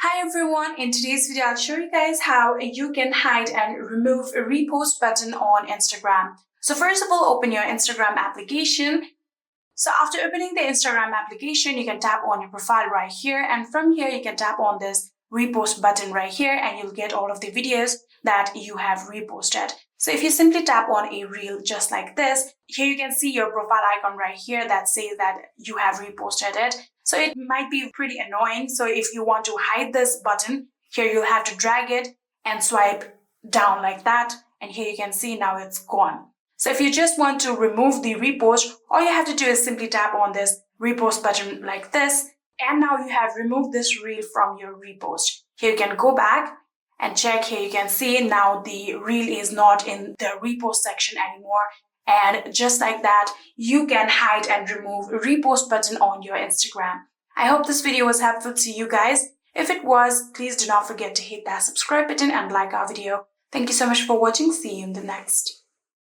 Hi everyone, in today's video I'll show you guys how you can hide and remove a repost button on Instagram. So first of all, open your Instagram application. So after opening the Instagram application, you can tap on your profile right here, and from here you can tap on this repost button right here and you'll get all of the videos that you have reposted. So if you simply tap on a reel just like this, here you can see your profile icon right here that says that you have reposted it. So it might be pretty annoying. So if you want to hide this button, here you'll have to drag it and swipe down like that. And here you can see now it's gone. So if you just want to remove the repost, all you have to do is simply tap on this repost button like this. And now you have removed this reel from your repost. Here you can go back and check. Here you can see now the reel is not in the repost section anymore. And just like that, you can hide and remove a repost button on your Instagram. I hope this video was helpful to you guys. If it was, please do not forget to hit that subscribe button and like our video. Thank you so much for watching. See you in the next.